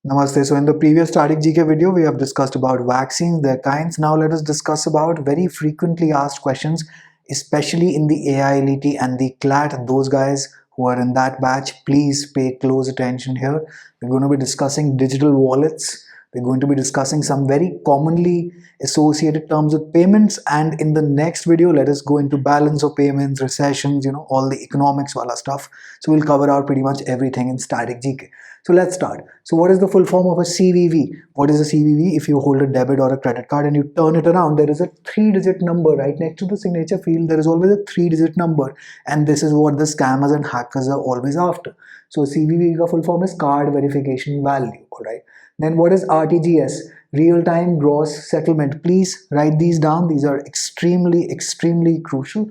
Namaste. So in the previous static GK video, we have discussed about vaccines, their kinds. Now let us discuss about very frequently asked questions, especially in the AI elite and the CLAT. Those guys who are in that batch, please pay close attention here. We're going to be discussing digital wallets. We're going to be discussing some very commonly associated terms with payments. And in the next video, let us go into balance of payments, recessions, all the economics wala stuff. So we'll cover out pretty much everything in static GK. So let's start. So what is the full form of a CVV? What is a CVV? If you hold a debit or a credit card and you turn it around, there is a 3-digit number right next to the signature field. There is always a 3-digit number, and this is what the scammers and hackers are always after. So CVV ka full form is card verification value. All right. Then what is RTGS? Real-time gross settlement. Please write these down. These are extremely crucial.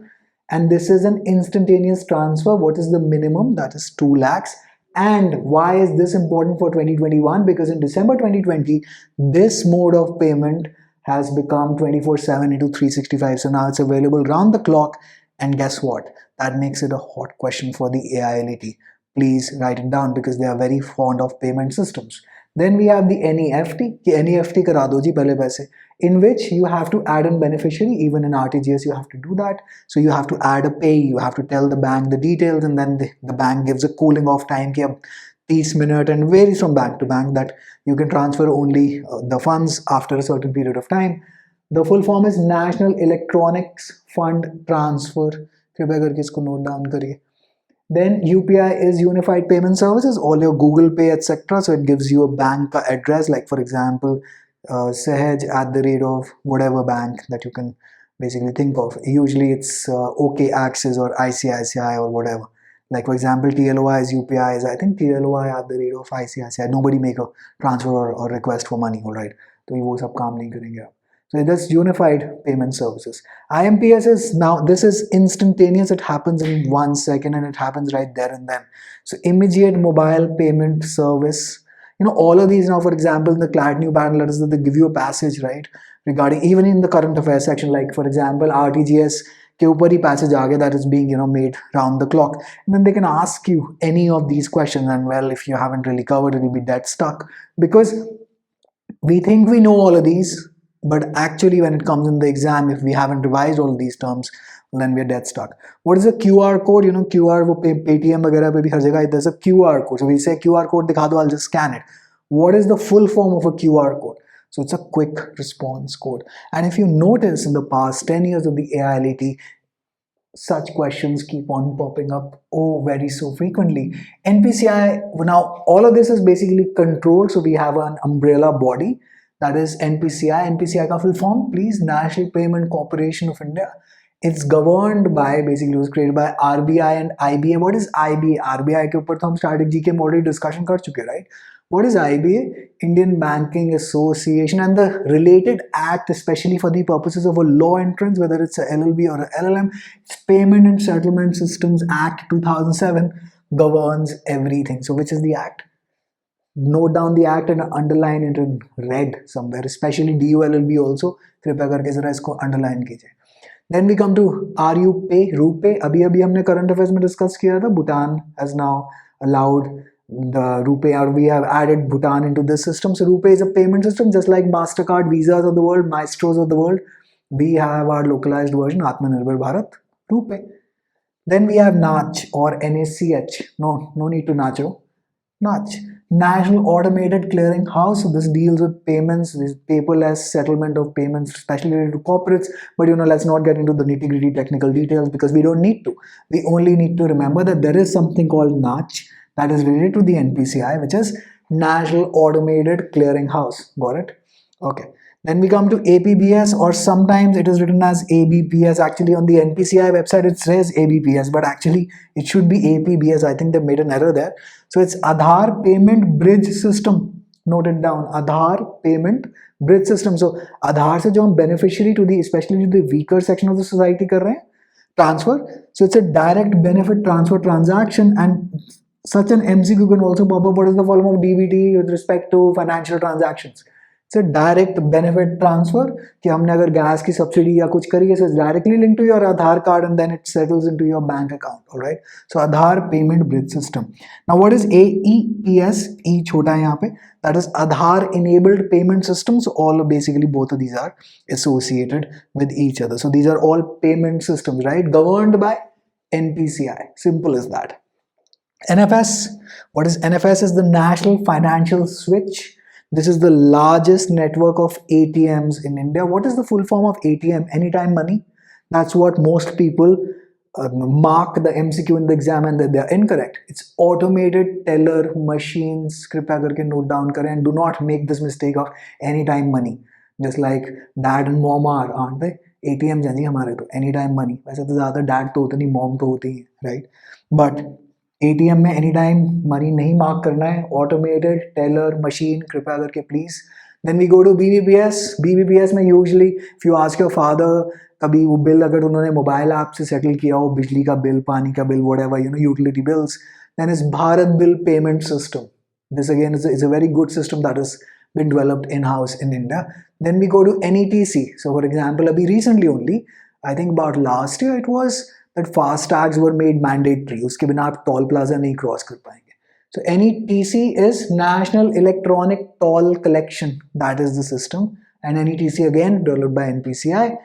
And this is an instantaneous transfer. What is the minimum? That is 2 lakhs. And why is this important for 2021? Because in December 2020, this mode of payment has become 24/7 into 365. So now it's available round the clock. And guess what? That makes it a hot question for the AI elite. Please write it down because they are very fond of payment systems. Then we have the NEFT. NEFT kara do ji pehle paise, in which you have to add in beneficiary. Even in RTGS, you have to do that. So you have to add a pay. You have to tell the bank the details, and then the bank gives a cooling off time ki ab 30 minutes, and varies from bank to bank that you can transfer only the funds after a certain period of time. The full form is National Electronics Fund Transfer. कृपया करके इसको note down करिए. Then UPI is Unified Payment Services, all your Google Pay, etc. So it gives you a bank address, like for example, Sahaj @ whatever bank that you can basically think of. Usually it's OK Axis or ICICI or whatever. Like for example, TLOI is UPI is, I think TLOI @ ICICI. Nobody make a transfer or request for money, all right? So वो सब काम नहीं करेंगे आप. So that's Unified Payment Services. IMPS is now, this is instantaneous. It happens in 1 second and it happens right there and then. So immediate mobile payment service. All of these now, for example, in the CLAT new pattern letters, that they give you a passage, right? Regarding even in the current affairs section, like for example, RTGS के ऊपर ही passage आ गया that is being made round the clock, and then they can ask you any of these questions, and well, if you haven't really covered it, you'll be dead stuck because we think we know all of these, but actually when it comes in the exam, if we haven't revised all these terms, then we're dead stuck. What is a QR code? QR वो Paytm वगैरह पे भी हर जगह there's a QR code. So we say QR code दिखा दो, I'll just scan it. What is the full form of a QR code? So it's a quick response code. And if you notice in the past 10 years of the AI elite, such questions keep on popping up very so frequently. NPCI, now all of this is basically controlled. So we have an umbrella body, that is NPCI. NPCI का full form, please, National Payment Corporation of India. It's governed by, basically it was created by RBI and IBA. What is IBA? RBI के ऊपर तो हम static GK में already discussion कर चुके, right? What is IBA? Indian Banking Association, and the related act, especially for the purposes of a law entrance, whether it's a LLB or a LLM, it's Payment and Settlement Systems Act 2007 governs everything. So which is the act? Note down the act and underline it in red somewhere, especially DULLB also. कृपया करके जरा इसको underline कीजिए. Then we come to RUPay, RuPay. अभी हमने current affairs में discuss किया था. Bhutan has now allowed the RuPay, or we have added Bhutan into this system. So RuPay is a payment system, just like MasterCard, Visas of the world, Maestros of the world. We have our localized version, Atmanirbhar Bharat, RuPay. Then we have NACH or NACH. No need to nacho. NACH, National Automated Clearing House. So this deals with payments, this paperless settlement of payments, especially related to corporates. But let's not get into the nitty-gritty technical details because we don't need to. We only need to remember that there is something called NACH that is related to the NPCI, which is National Automated Clearing House. Got it? Okay. Then we come to APBS, or sometimes it is written as ABPS. Actually, on the NPCI website, it says ABPS, but actually it should be APBS. I think they made an error there. So it's Aadhaar Payment Bridge System. Note it down. Aadhaar Payment Bridge System. So Aadhaar se jo hum beneficiary to the, especially to the weaker section of the society kar rahe hain, transfer. So it's a direct benefit transfer transaction, and such an MCQ can also pop up. What is the volume of DBT with respect to financial transactions? It's a direct benefit transfer कि हमने अगर gas की subsidy या कुछ करी है, so it's directly linked to your Aadhaar card and then it settles into your bank account. All right. So Aadhaar payment bridge system. Now what is AEPS? E छोटा है यहाँ पे. That is Aadhaar enabled payment systems. All basically both of these are associated with each other. So these are all payment systems, right? Governed by NPCI. Simple as that. NFS. What is NFS? Is the National Financial Switch. This is the largest network of ATMs in India. What is the full form of ATM? Anytime money. That's what most people mark the MCQ in the exam and that they are incorrect. It's automated teller machines. कृपया करके note down करें and do not make this mistake of anytime money. Just like dad and mom are, aren't they? ATM हैं जी हमारे तो anytime money. वैसे तो ज़्यादा dad तो होते नहीं, mom तो होती ही, right? But ATM में एनी टाइम मनी नहीं मार्क करना है. ऑटोमेटेड टेलर मशीन, कृपया करके please. Then we go to BBPS. BBPS में usually if you ask your father, कभी वो बिल अगर उन्होंने मोबाइल ऐप से सेटल किया हो, बिजली का बिल, पानी का bill, whatever you know, utility bills, then is Bharat bill payment system. This again is a very good system that has been developed in-house in India. Then we go to NETC. So for example, abhi recently only, I think about last year it was, that fast tags were made mandatory. उसके बिना आप toll plaza नहीं cross कर पाएंगे. So NETC is National Electronic Toll Collection. That is the system. And NETC again developed by NPCI.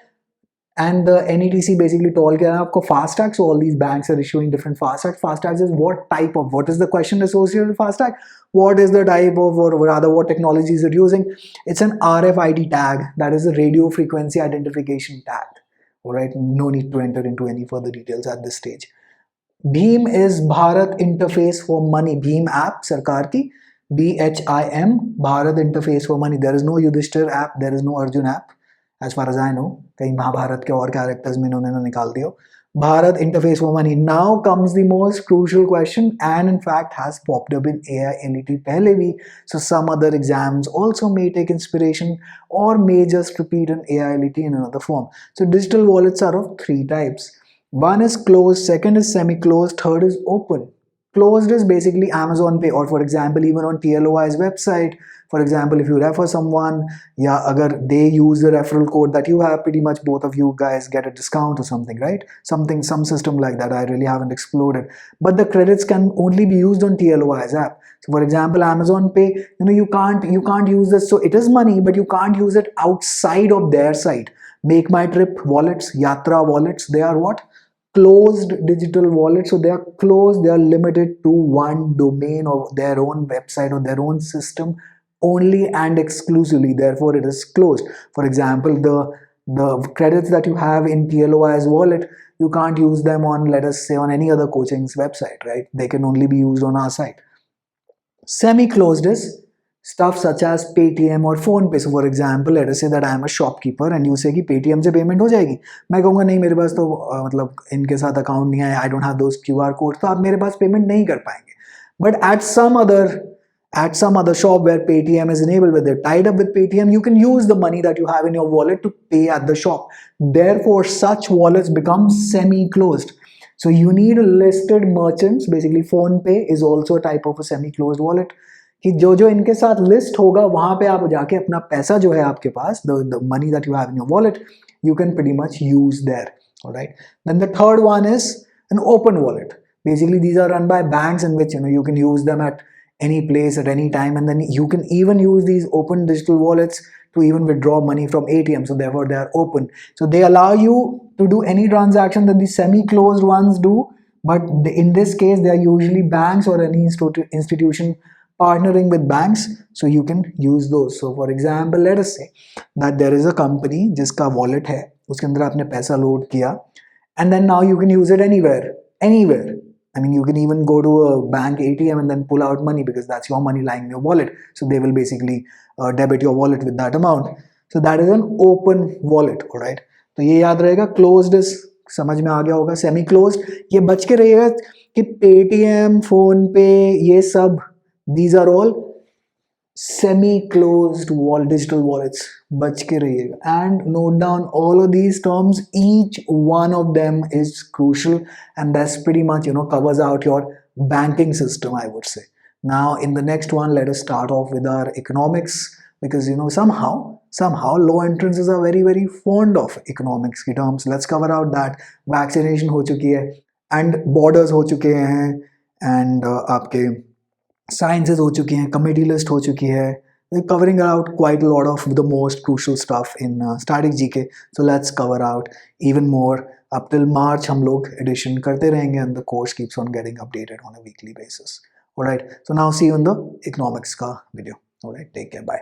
And the NETC basically toll के आपको fast tag. So all these banks are issuing different fast tags. Fast tags is what type of, what is the question associated with fast tag? What is the type of, or rather what technology is it using? It's an RFID tag. That is a radio frequency identification tag. All right, no need to enter into any further details at this stage. BHIM is Bharat Interface for Money. BHIM app, सरकार की. BHIM, Bharat Interface for Money. There is no Yudhishthir app, there is no Arjun app, as far as I know. कहीं महाभारत के और characters में इन्होंने ना निकाल दिया. Bharat Interface for Money. Now comes the most crucial question, and in fact has popped up in AILET पहले भी. So some other exams also may take inspiration or may just repeat an AILET in another form. So digital wallets are of three types. One is closed, second is semi-closed, third is open. Closed is basically Amazon Pay, or for example even on TLOI's website. For example, if you refer someone, yeah, agar they use the referral code that you have, pretty much both of you guys get a discount or something, right? Some system like that. I really haven't explored it. But the credits can only be used on TLOI's app. So for example, Amazon Pay, you know, you can't use this. So it is money, but you can't use it outside of their site. Make My Trip wallets, Yatra wallets, they are what? Closed digital wallets. So they are closed, they are limited to one domain or their own website or their own system only and exclusively. Therefore it is closed. For example, the credits that you have in TLOI's wallet, you can't use them on, let us say, on any other coaching's website, right? They can only be used on our site. Semi-closed is stuff such as Paytm or PhonePe. So for example, let us say that I am a shopkeeper and you say कि Paytm से payment हो जाएगी. मैं कहूँगा नहीं, मेरे पास तो मतलब इनके साथ अकाउंट नहीं है, I don't have those QR codes, तो आप मेरे पास पेमेंट नहीं कर पाएंगे. But at some other shop where Paytm is enabled, where they're tied up with Paytm, you can use the money that you have in your wallet to pay at the shop. Therefore, such wallets become semi-closed. So you need listed merchants. Basically, PhonePe is also a type of a semi-closed wallet. कि जो इनके साथ list होगा वहां पे आप जाके अपना पैसा जो है आपके पास, the money that you have in your wallet, you can pretty much use there. All right. Then the third one is an open wallet. Basically, these are run by banks in which you can use them at any place at any time, and then you can even use these open digital wallets to even withdraw money from ATM. So therefore, they are open. So they allow you to do any transaction that the semi-closed ones do, but in this case, they are usually banks or any institution partnering with banks, so you can use those. So for example, let us say that there is a company जिसका wallet है, उसके अंदर आपने पैसा load किया, and then now you can use it anywhere. I mean, you can even go to a bank ATM and then pull out money because that's your money lying in your wallet. So they will basically debit your wallet with that amount. So that is an open wallet, all right? तो ये याद रहेगा. Closed is समझ में आ गया होगा. Semi closed ये बच के रहेगा कि Paytm, PhonePe, ये सब, these are all semi-closed digital wallets. बच के रहिएगा. And note down all of these terms. Each one of them is crucial, and that's pretty much covers out your banking system, I would say. Now in the next one, let us start off with our economics. because somehow low entrances are very fond of economics की terms. Let's cover out that. Vaccination हो चुकी है and borders हो चुके हैं and आपके sciences हो चुकी हैं, committee list हो चुकी है. We're covering out quite a lot of the most crucial stuff in static GK. So let's cover out even more. Up till March हम लोग edition करते रहेंगे and the course keeps on getting updated on a weekly basis. Alright, so now see you in the economics का video. Alright, take care, bye.